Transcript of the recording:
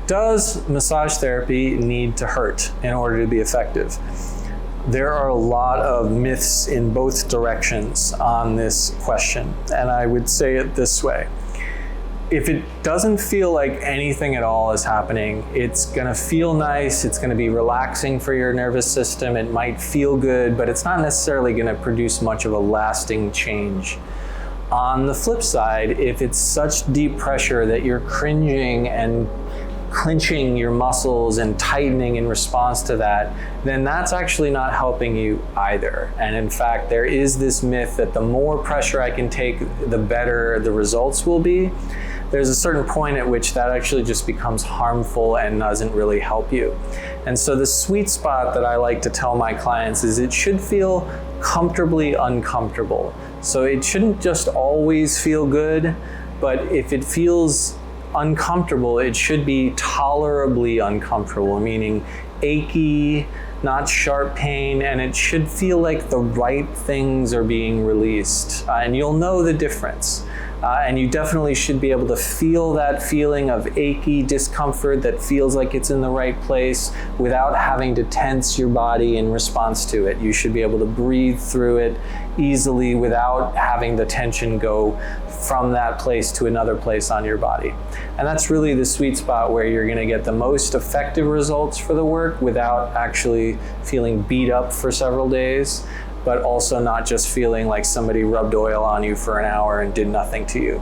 Does massage therapy need to hurt in order to be effective? There are a lot of myths in both directions on this question, and I would say it this way. If it doesn't feel like anything at all is happening, it's gonna feel nice, it's gonna be relaxing for your nervous system, it might feel good, but it's not necessarily gonna produce much of a lasting change. On the flip side, if it's such deep pressure that you're cringing and clenching your muscles and tightening in response to that, then that's actually not helping you either. And in fact, there is this myth that the more pressure I can take, the better the results will be. There's a certain point at which that actually just becomes harmful and doesn't really help you. And so the sweet spot that I like to tell my clients is it should feel comfortably uncomfortable. So it shouldn't just always feel good, but if it feels uncomfortable, it should be tolerably uncomfortable, meaning achy, not sharp pain, and it should feel like the right things are being released. And you'll know the difference. And you definitely should be able to feel that feeling of achy discomfort that feels like it's in the right place without having to tense your body in response to it. You should be able to breathe through it easily without having the tension go from that place to another place on your body. And that's really the sweet spot where you're gonna get the most effective results for the work without actually feeling beat up for several days, but also not just feeling like somebody rubbed oil on you for an hour and did nothing to you.